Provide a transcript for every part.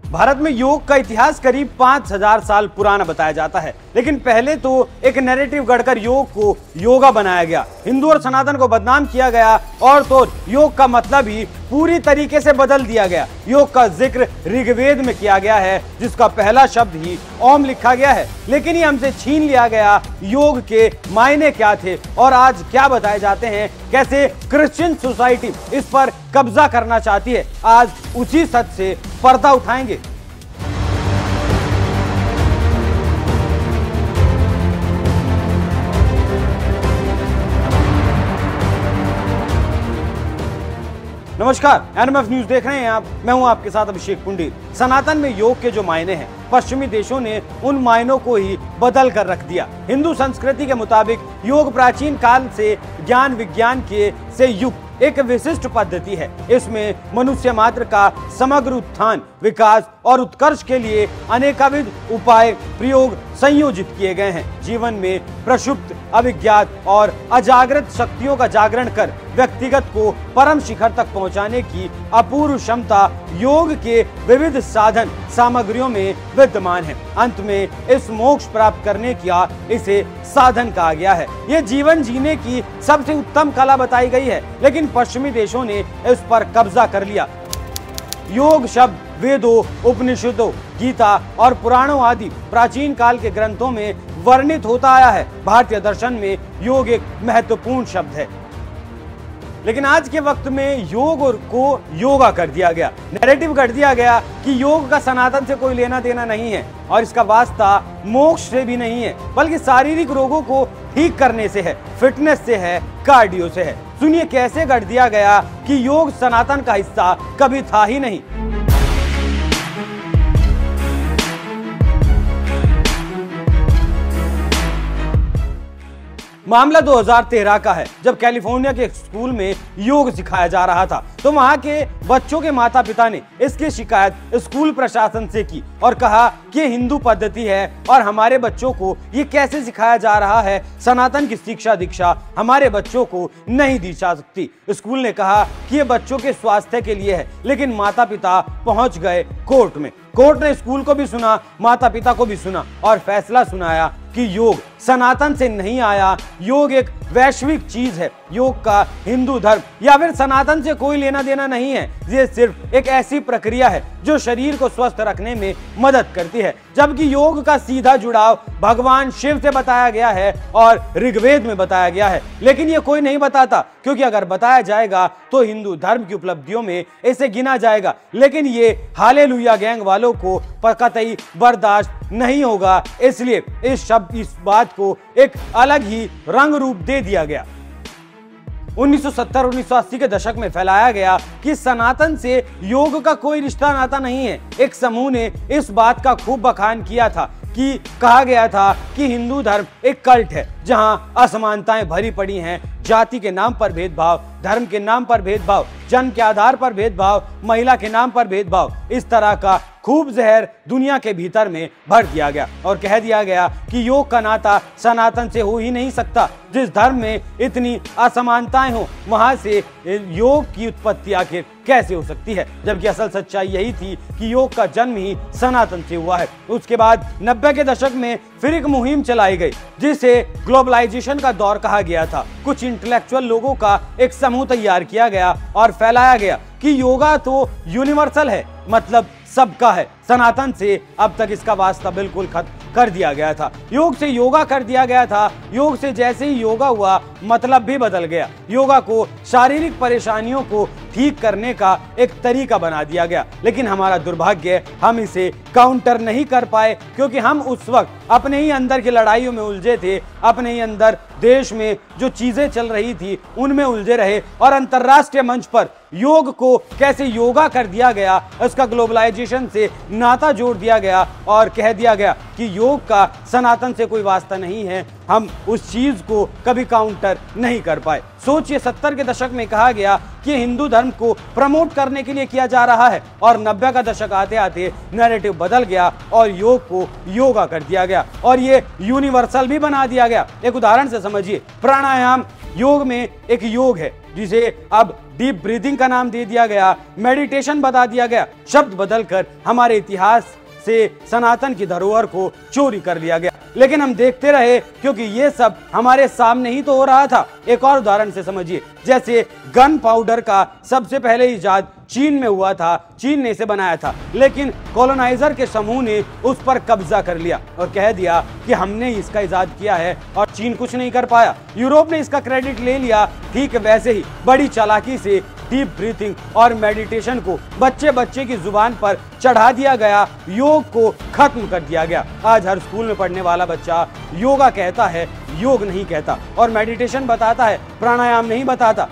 भारत में योग का इतिहास करीब 5000 साल पुराना बताया जाता है, लेकिन पहले तो एक नैरेटिव गढ़कर योग को योगा बनाया गया, हिंदू और सनातन को बदनाम किया गया और तो योग का मतलब ही पूरी तरीके से बदल दिया गया। योग का जिक्र ऋग्वेद में किया गया है, जिसका पहला शब्द ही ओम लिखा गया है, लेकिन ये हमसे छीन लिया गया। योग के मायने क्या थे और आज क्या बताए जाते हैं, कैसे क्रिश्चियन सोसाइटी इस पर कब्जा करना चाहती है, आज उसी सच से पर्दा उठाएंगे। नमस्कार, एनएमएफ न्यूज देख रहे हैं आप। मैं हूं आपके साथ अभिषेक पुंडीर। सनातन में योग के जो मायने हैं, पश्चिमी देशों ने उन मायनों को ही बदल कर रख दिया। हिंदू संस्कृति के मुताबिक योग प्राचीन काल से ज्ञान विज्ञान से युक्त एक विशिष्ट पद्धति है। इसमें मनुष्य मात्र का समग्र उत्थान, विकास और उत्कर्ष के लिए अनेकविध उपाय प्रयोग संयोजित किए गए हैं। जीवन में प्रसुप्त, अविज्ञात और अजागृत शक्तियों का जागरण कर व्यक्तिगत को परम शिखर तक पहुंचाने की अपूर्व क्षमता योग के विविध साधन सामग्रियों में विद्यमान है। अंत में इस मोक्ष प्राप्त करने का इसे साधन कहा गया है। यह जीवन जीने की सबसे उत्तम कला बताई गई है, लेकिन पश्चिमी देशों ने इस पर कब्जा कर लिया। योग शब्द वेदों, उपनिषदों, गीता और पुराणों आदि प्राचीन काल के ग्रंथों में वर्णित होता आया है। भारतीय दर्शन में योग एक महत्वपूर्ण शब्द है, लेकिन आज के वक्त में योग को योगा कर दिया गया। नैरेटिव कर दिया गया कि योग का सनातन से कोई लेना देना नहीं है और इसका वास्ता मोक्ष से भी नहीं है, बल्कि शारीरिक रोगों को ठीक करने से है, फिटनेस से है, कार्डियो से है। सुनिए कैसे कर दिया गया कि योग सनातन का हिस्सा कभी था ही नहीं। मामला 2013 का है, जब कैलिफोर्निया के एक स्कूल में योग सिखाया जा रहा था, तो वहां के बच्चों के माता पिता ने इसकी शिकायत स्कूल प्रशासन से की और कहा कि हिंदू पद्धति है और हमारे बच्चों को ये कैसे सिखाया जा रहा है, सनातन की शिक्षा दीक्षा हमारे बच्चों को नहीं दी जा सकती। स्कूल ने कहा कि ये बच्चों के स्वास्थ्य के लिए है, लेकिन माता पिता पहुंच गए कोर्ट में। कोर्ट ने स्कूल को भी सुना, माता पिता को भी सुना और फैसला सुनाया कि योग सनातन से नहीं आया, योग एक वैश्विक चीज है। योग का हिंदू धर्म या फिर सनातन से कोई लेना देना नहीं है। ये सिर्फ एक ऐसी प्रक्रिया है जो शरीर को स्वस्थ रखने में मदद करती है, जबकि योग का सीधा जुड़ाव भगवान शिव से बताया गया है और ऋग्वेद में बताया गया है। लेकिन ये कोई नहीं बताता, क्योंकि अगर बताया जाएगा तो हिंदू धर्म की उपलब्धियों में इसे गिना जाएगा, लेकिन ये हालेलुया गैंग वालों को कतई बर्दाश्त नहीं होगा। इसलिए इस बात को एक अलग ही रंग रूप दे दिया गया। 1970-1980 के दशक में फैलाया गया कि सनातन से योग का कोई रिश्ता नाता नहीं है। एक समूह ने इस बात का खूब बखान किया था कि कहा गया था कि हिंदू धर्म एक कल्ट है, जहां असमानताएं भरी पड़ी हैं। जाति के नाम पर भेदभाव, धर्म के नाम पर भेदभाव, जन्म के आधार पर भेदभाव, महिला के नाम पर भेदभाव, इस तरह का खूब जहर दुनिया के भीतर में भर दिया गया और कह दिया गया कि योग का नाता सनातन से हो ही नहीं सकता। जिस धर्म में इतनी असमानताएं हो, वहां से योग की उत्पत्ति आखिर कैसे हो सकती है, जबकि असल सच्चाई यही थी कि योग का जन्म ही सनातन से हुआ है। उसके बाद 90 के दशक में फिर एक मुहिम चलाई गई, जिसे ग्लोबलाइजेशन का दौर कहा गया था। कुछ इंटेलेक्चुअल लोगों का एक समूह तैयार किया गया और फैलाया गया कि योगा तो यूनिवर्सल है, मतलब सबका है। सनातन से अब तक इसका वास्ता बिल्कुल खत्म कर दिया गया था। योग से योगा कर दिया गया था। योग से जैसे ही योगा हुआ, मतलब भी बदल गया। योगा को शारीरिक परेशानियों को ठीक करने का एक तरीका बना दिया गया, लेकिन हमारा दुर्भाग्य हम इसे काउंटर नहीं कर पाए, क्योंकि हम उस वक्त अपने ही अंदर की लड़ाइयों में उलझे थे, अपने ही अंदर देश में जो चीजें चल रही थी उनमें उलझे रहे और अंतरराष्ट्रीय मंच पर योग को कैसे योगा कर दिया गया, उसका ग्लोबलाइजेशन से नाता जोड़ दिया गया और कह दिया गया कि योग का सनातन से कोई वास्ता नहीं है। हम उस चीज को कभी काउंटर नहीं कर पाए। सोचिए, 70 के दशक में कहा गया कि हिंदू धर्म को प्रमोट करने के लिए किया जा रहा है और 90 का दशक आते आते नैरेटिव बदल गया और योग को योगा कर दिया गया और ये यूनिवर्सल भी बना दिया गया। एक उदाहरण से समझिए, प्राणायाम योग में एक योग है जिसे अब डीप ब्रीदिंग का नाम दे दिया गया, मेडिटेशन बता दिया गया, शब्द बदलकर हमारे इतिहास से सनातन की धरोहर को चोरी कर लिया गया। लेकिन हम देखते रहे क्योंकि ये सब हमारे सामने ही तो हो रहा था। एक और उदाहरण से समझिए, जैसे गन पाउडर का सबसे पहले इजाद चीन में हुआ था, चीन ने इसे बनाया था, लेकिन कॉलोनाइजर के समूह ने उस पर कब्जा कर लिया और कह दिया कि हमने इसका इजाद किया है और चीन कुछ नहीं कर पाया। यूरोप ने इसका क्रेडिट ले लिया। ठीक वैसे ही बड़ी चालाकी से डीप ब्रीथिंग और मेडिटेशन को बच्चे बच्चे की जुबान पर चढ़ा दिया गया, योग को खत्म कर दिया गया। आज हर स्कूल में पढ़ने वाला बच्चा योगा कहता है, योग नहीं कहता, और मेडिटेशन बताता है, प्राणायाम नहीं बताता।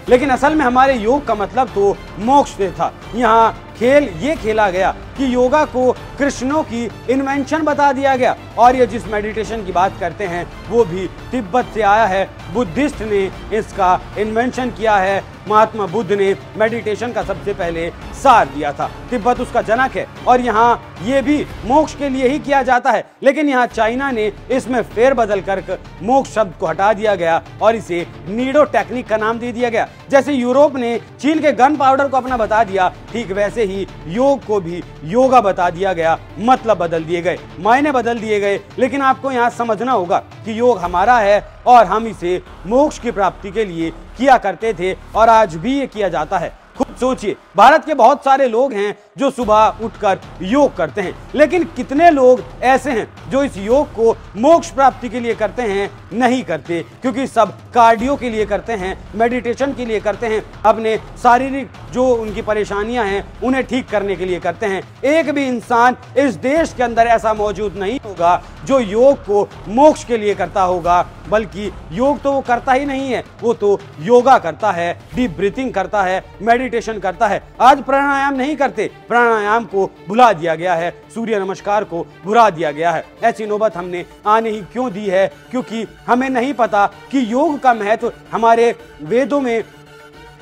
लेकिन असल में हमारे योग का मतलब तो मोक्ष से था। यहाँ खेल ये खेला गया कि योगा को कृष्णों की इन्वेंशन बता दिया गया, और ये जिस मेडिटेशन की बात करते हैं वो भी तिब्बत से आया है। बुद्धिस्ट ने इसका इन्वेंशन किया है। महात्मा बुद्ध ने मेडिटेशन का सबसे पहले सार दिया था। तिब्बत उसका जनक है और यहाँ ये भी मोक्ष के लिए ही किया जाता है। लेकिन यहाँ चाइना ने इसमें फेरबदल कर मोक्ष शब्द को हटा दिया गया और इसे नीडो टेक्निक का नाम दे दिया गया। जैसे यूरोप ने चीन के गन पाउडर को अपना बता दिया, ठीक वैसे ही योग को भी योगा बता दिया गया। मतलब बदल दिए गए, मायने बदल दिए गए। लेकिन आपको यहाँ समझना होगा कि योग हमारा है और हम इसे मोक्ष की प्राप्ति के लिए किया करते थे और आज भी ये किया जाता है। खुद सोचिए, भारत के बहुत सारे लोग हैं जो सुबह उठकर योग करते हैं, लेकिन कितने लोग ऐसे हैं जो इस योग को मोक्ष प्राप्ति के लिए करते हैं? नहीं करते, क्योंकि सब कार्डियो के लिए करते हैं, मेडिटेशन के लिए करते हैं, अपने शारीरिक जो उनकी परेशानियां हैं उन्हें ठीक करने के लिए करते हैं। एक भी इंसान इस देश के अंदर ऐसा मौजूद नहीं होगा जो योग को मोक्ष के लिए करता होगा, बल्कि योग तो वो करता ही नहीं है, वो तो योगा करता है, डीप ब्रीथिंग करता है, मेडिटेशन करता है। आज प्राणायाम नहीं करते, प्राणायाम को भुला दिया गया है, सूर्य नमस्कार को भुला दिया गया है। ऐसी नौबत हमने आने ही क्यों दी है? क्योंकि हमें नहीं पता कि योग का महत्व हमारे वेदों में,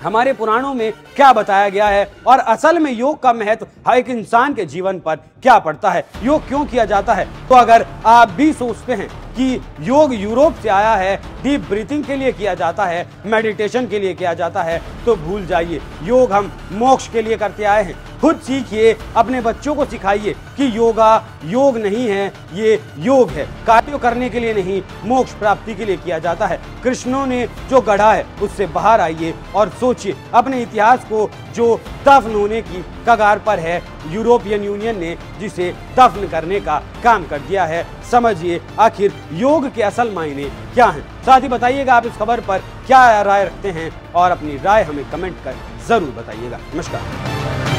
हमारे पुराणों में क्या बताया गया है और असल में योग का महत्व हर एक इंसान के जीवन पर क्या पड़ता है, योग क्यों किया जाता है। तो अगर आप भी सोचते हैं कि योग यूरोप से आया है, डीप ब्रीथिंग के लिए किया जाता है, मेडिटेशन के लिए किया जाता है, तो भूल जाइए। योग हम मोक्ष के लिए करते आए हैं। खुद सीखिए, अपने बच्चों को सिखाइए कि योगा योग नहीं है, ये योग है। कार्डियो करने के लिए नहीं, मोक्ष प्राप्ति के लिए किया जाता है। कृष्णों ने जो गढ़ा है उससे बाहर आइए और सोचिए अपने इतिहास को जो दफन होने की कगार पर है। यूरोपियन यूनियन ने जिसे दफन करने का काम कर दिया है। समझिए आखिर योग के असल मायने क्या हैं। साथ ही बताइएगा आप इस खबर पर क्या राय रखते हैं और अपनी राय हमें कमेंट कर जरूर बताइएगा। नमस्कार।